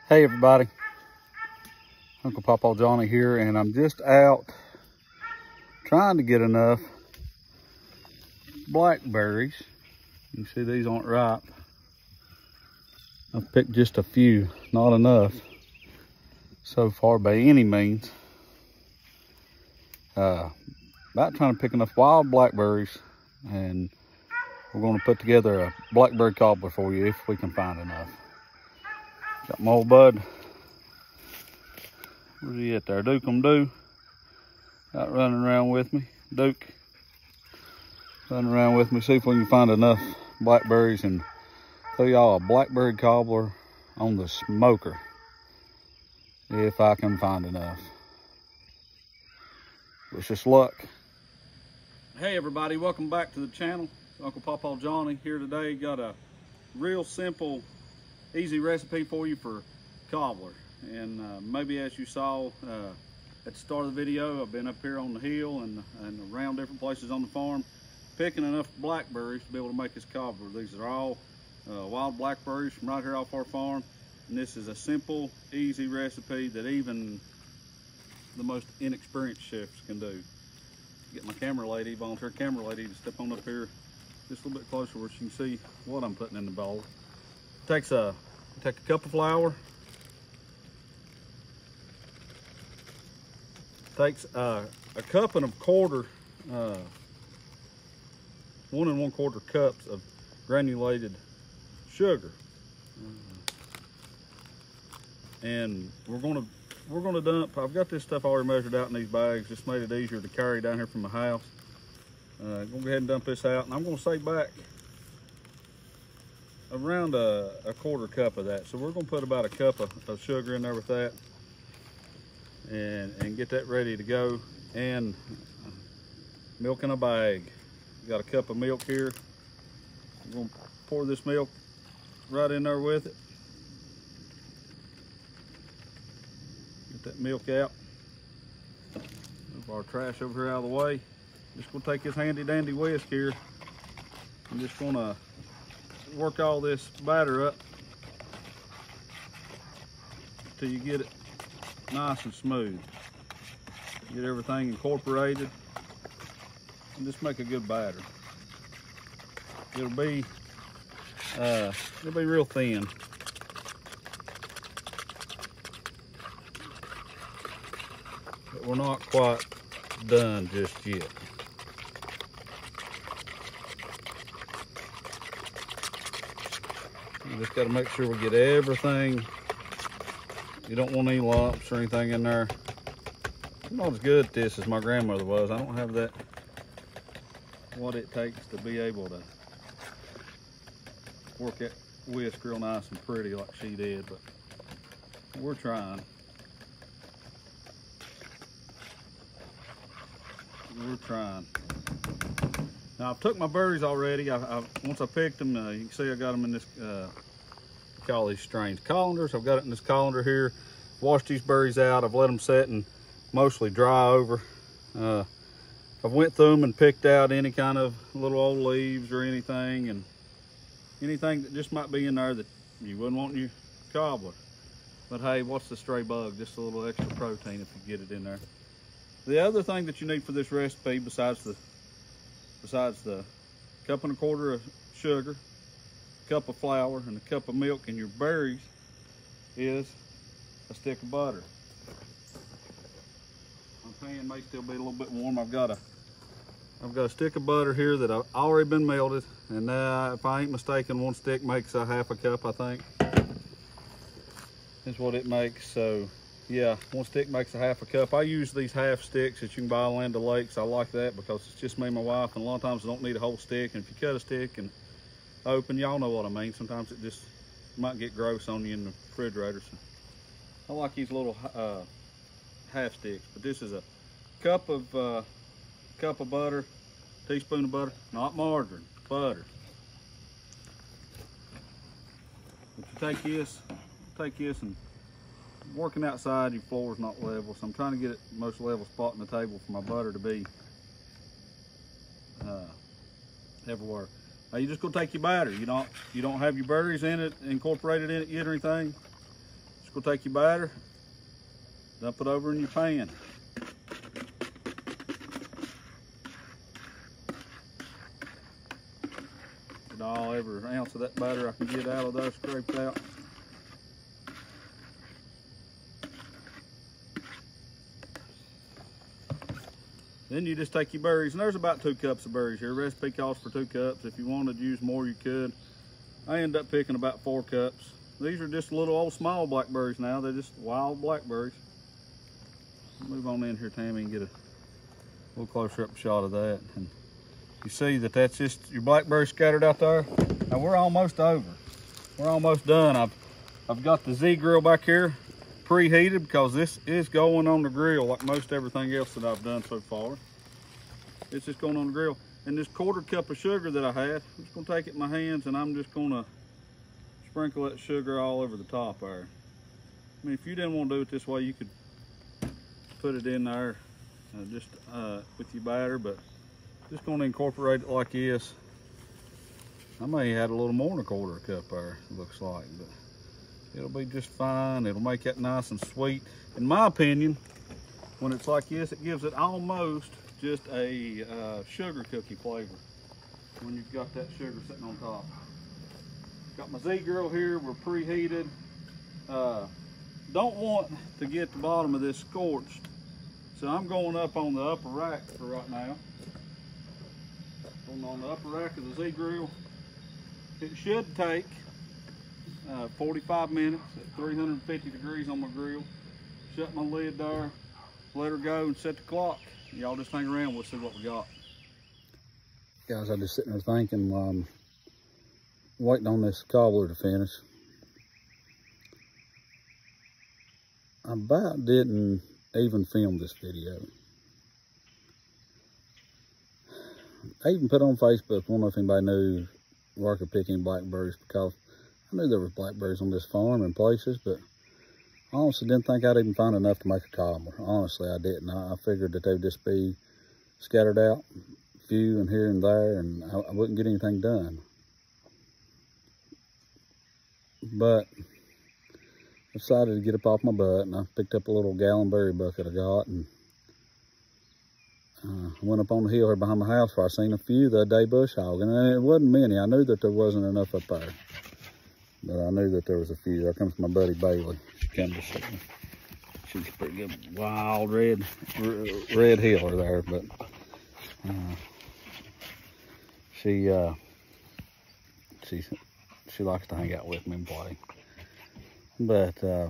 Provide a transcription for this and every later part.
Hey everybody, Uncle Pawpaw Johnny here, and I'm just out trying to get enough blackberries. You can see these aren't ripe. I've picked just a few, not enough so far by any means. About trying to pick enough wild blackberries, and we're going to put together a blackberry cobbler for you if we can find enough. Got my old bud. Where's he at there? Duke-em-doo. Out running around with me. Duke. Running around with me. See if we can find enough blackberries and throw y'all a blackberry cobbler on the smoker. If I can find enough. Wish us luck. Hey everybody, welcome back to the channel. Uncle Pawpaw Johnny here today. Got a real simple, easy recipe for you for cobbler. And maybe as you saw at the start of the video, I've been up here on the hill and around different places on the farm picking enough blackberries to be able to make this cobbler. These are all wild blackberries from right here off our farm, and this is a simple, easy recipe that even the most inexperienced chefs can do. Get my camera lady, volunteer camera lady, to step on up here just a little bit closer where she can see what I'm putting in the bowl. Take a cup of flour. Takes a cup and a quarter, 1 1/4 cups of granulated sugar, and we're gonna dump. I've got this stuff already measured out in these bags. Just made it easier to carry down here from the house. Gonna go ahead and dump this out, and I'm gonna say back around a 1/4 cup of that. So we're gonna put about a cup of sugar in there with that, and get that ready to go. And milk in a bag. Got a cup of milk here. I'm gonna pour this milk right in there with it. Get that milk out. Move our trash over here out of the way. Just gonna take this handy dandy whisk here. I'm just gonna work all this batter up until you get it nice and smooth. Get everything incorporated and just make a good batter. It'll be real thin. But we're not quite done just yet. You just got to make sure we get everything. You don't want any lumps or anything in there. I'm not as good at this as my grandmother was. I don't have that, what it takes to be able to work that whisk real nice and pretty like she did, but we're trying. We're trying. Now I've took my berries already. Once I picked them, you can see I got them in this, call these strange colanders. I've got it in this colander here. Washed these berries out. I've let them set and mostly dry over. I've went through them and picked out any kind of little old leaves or anything, and anything that just might be in there that you wouldn't want in your cobbler. But hey, what's the stray bug? Just a little extra protein if you get it in there. The other thing that you need for this recipe, besides the cup and a quarter of sugar, cup of flour, and a cup of milk and your berries, is a stick of butter. My pan may still be a little bit warm. I've got a stick of butter here that I've already been melted, and if I ain't mistaken, 1 stick makes a 1/2 cup, I think. That's what it makes. So yeah, 1 stick makes a 1/2 cup. I use these half sticks that you can buy on Land O'Lakes. I like that because it's just me and my wife, and a lot of times I don't need a whole stick. And if you cut a stick and open, y'all know what I mean. Sometimes it just might get gross on you in the refrigerator. So I like these little half sticks. But this is a cup of butter, teaspoon of butter, not margarine, butter. If you take this and working outside, your floor is not level, so I'm trying to get it most level spot in the table for my butter to be everywhere. Now you're just gonna take your batter. You don't have your berries in it, incorporated in it yet or anything. Just gonna take your batter, dump it over in your pan. Get every ounce of that batter I can get out of there scraped out. Then you just take your berries, and there's about 2 cups of berries here. Recipe calls for 2 cups. If you wanted to use more, you could. I end up picking about 4 cups. These are just little old small blackberries now. They're just wild blackberries. Move on in here, Tammy, and get a little closer up shot of that. And you see that that's just your blackberries scattered out there. Now we're almost over. We're almost done. I've got the Z grill back here preheated because this is going on the grill like most everything else that I've done so far. It's just going on the grill. And this 1/4 cup of sugar that I had, I'm just gonna take it in my hands and I'm just gonna sprinkle that sugar all over the top there. I mean, if you didn't want to do it this way, you could put it in there just with your batter, but just gonna incorporate it like this. I may add a little more than a 1/4 cup there, it looks like, but it'll be just fine. It'll make that nice and sweet. In my opinion, when it's like this, it gives it almost just a sugar cookie flavor when you've got that sugar sitting on top. Got my Z grill here, we're preheated. Don't want to get the bottom of this scorched, so I'm going up on the upper rack for right now. Going on the upper rack of the Z grill. It should take 45 minutes at 350 degrees on my grill. Shut my lid there, let her go and set the clock. Y'all just hang around, we'll see what we got. Guys, I'm just sitting there thinking, waiting on this cobbler to finish. I about didn't even film this video. I even put on Facebook, I don't know if anybody knew where I could pick any blackberries, because I knew there was blackberries on this farm in places, but I honestly didn't think I'd even find enough to make a cobbler. Honestly, I didn't. I figured that they'd just be scattered out, a few and here and there, and I wouldn't get anything done. But I decided to get up off my butt, and I picked up a little gallon berry bucket I got, and I went up on the hill here behind my house where I seen a few the other day bush hogging, and it wasn't many. I knew that there wasn't enough up there, but I knew that there was a few. There comes my buddy Bailey. She come to see me. She's a pretty good wild red healer there, but she likes to hang out with me and play. But I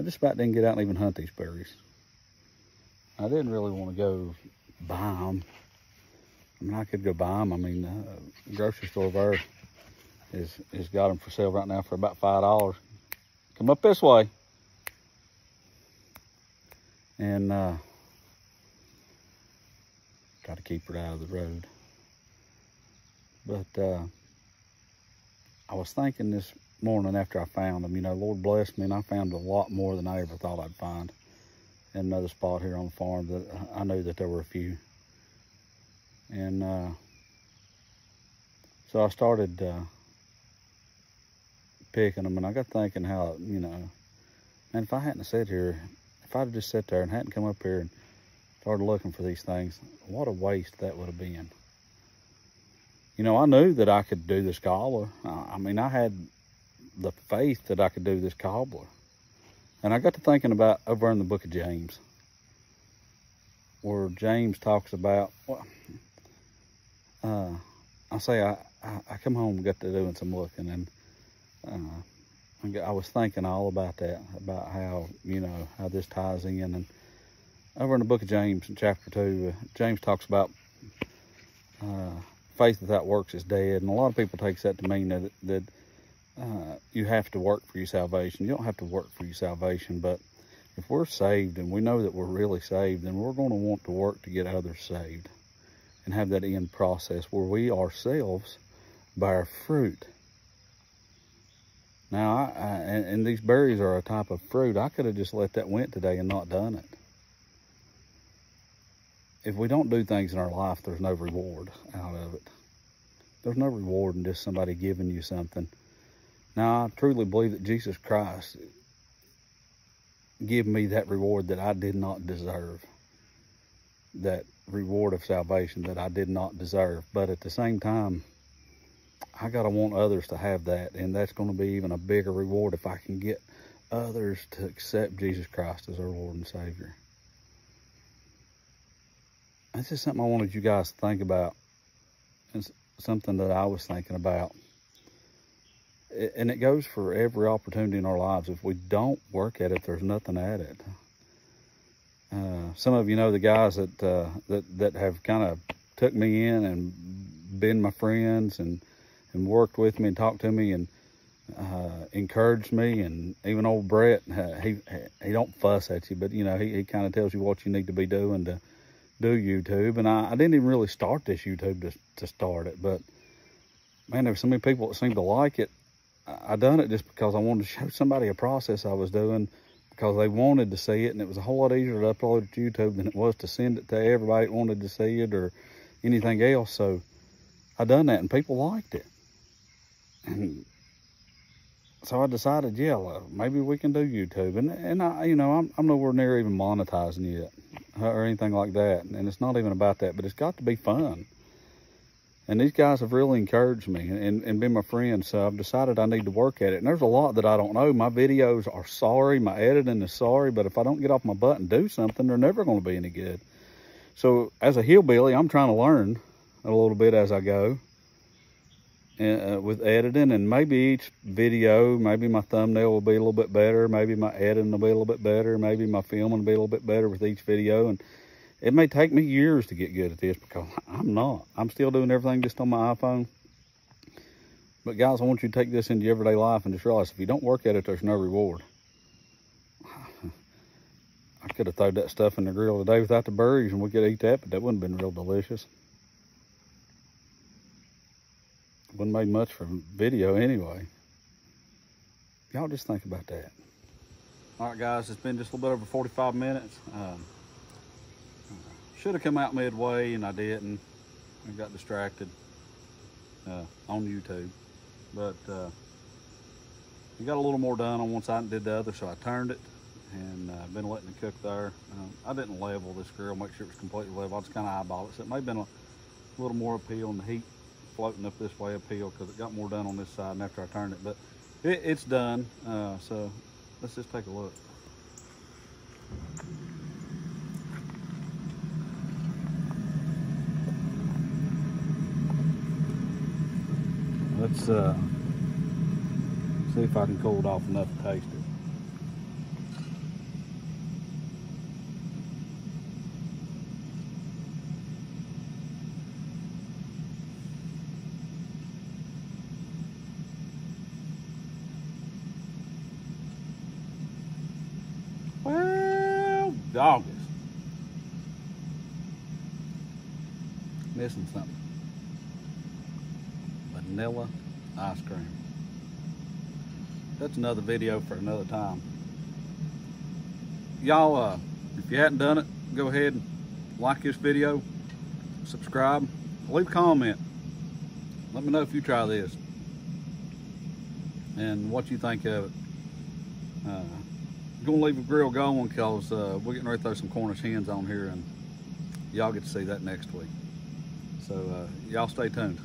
just about didn't get out and even hunt these berries. I didn't really want to go buy them. I mean, I could go buy them. I mean, the grocery store there has got them for sale right now for about $5. Come up this way. And got to keep it out of the road. But I was thinking this morning after I found them, you know, Lord bless me, and I found a lot more than I ever thought I'd find in another spot here on the farm. That I knew that there were a few. And so I started picking them, and I got thinking how, you know, man, if I hadn't sat here, if I'd just sat there and hadn't come up here and started looking for these things, what a waste that would have been. You know, I knew that I could do this cobbler. I mean, I had the faith that I could do this cobbler. And I got to thinking about over in the book of James, where James talks about, well, I come home and got to doing some looking, and I was thinking all about that, about how, you know, how this ties in. And over in the book of James, in chapter 2, James talks about faith without works is dead. And a lot of people takes that to mean that you have to work for your salvation. You don't have to work for your salvation, but if we're saved and we know that we're really saved, then we're going to want to work to get others saved and have that end process where we ourselves bear fruit. Now, and these berries are a type of fruit. I could have just let that went today and not done it. If we don't do things in our life, there's no reward out of it. There's no reward in just somebody giving you something Now, I truly believe that Jesus Christ gave me that reward that I did not deserve. That reward of salvation that I did not deserve. But at the same time, I gotta want others to have that, and that's gonna be even a bigger reward if I can get others to accept Jesus Christ as their Lord and Savior. That's just something I wanted you guys to think about. It's something that I was thinking about. And it goes for every opportunity in our lives. If we don't work at it, there's nothing at it. Some of you know the guys that have kind of took me in and been my friends and worked with me and talked to me and encouraged me. And even old Brett, he don't fuss at you, but you know, he kind of tells you what you need to be doing to do YouTube. And I didn't even really start this YouTube to start it, but man, there were so many people that seemed to like it. I done it just because I wanted to show somebody a process I was doing, because they wanted to see it, and it was a whole lot easier to upload it to YouTube than it was to send it to everybody that wanted to see it or anything else. So I done that, and people liked it. And so I decided, yeah, well, maybe we can do YouTube. And I, you know, I'm nowhere near even monetizing yet or anything like that. And it's not even about that, but it's got to be fun. And these guys have really encouraged me and been my friends, so I've decided I need to work at it. And there's a lot that I don't know. My videos are sorry, my editing is sorry, but if I don't get off my butt and do something, they're never going to be any good. So as a hillbilly, I'm trying to learn a little bit as I go with editing, and maybe each video, maybe my thumbnail will be a little bit better, maybe my editing will be a little bit better, maybe my filming will be a little bit better with each video. And it may take me years to get good at this, because I'm not. I'm still doing everything just on my iPhone. But guys, I want you to take this into your everyday life and just realize if you don't work at it, there's no reward. I could have thrown that stuff in the grill today without the berries and we could eat that, but that wouldn't have been real delicious. Wouldn't made much for video anyway. Y'all just think about that. All right, guys, it's been just a little bit over 45 minutes. Should have come out midway, and I didn't. I got distracted on YouTube. But we got a little more done on one side and did the other, so I turned it, and I've been letting it cook there. I didn't level this grill, make sure it was completely level. I just kind of eyeball it. So it may have been a little more uphill, and the heat floating up this way uphill, because it got more done on this side and after I turned it. But it's done, so let's just take a look. Let's see if I can cool it off enough to taste it. Well, doggos. Missing something. Vanilla ice cream. That's another video for another time. Y'all, if you hadn't done it, go ahead and like this video, subscribe, leave a comment. Let me know if you try this and what you think of it. I'm gonna leave the grill going, because we're getting ready to throw some Cornish hens on here, and y'all get to see that next week. So y'all stay tuned.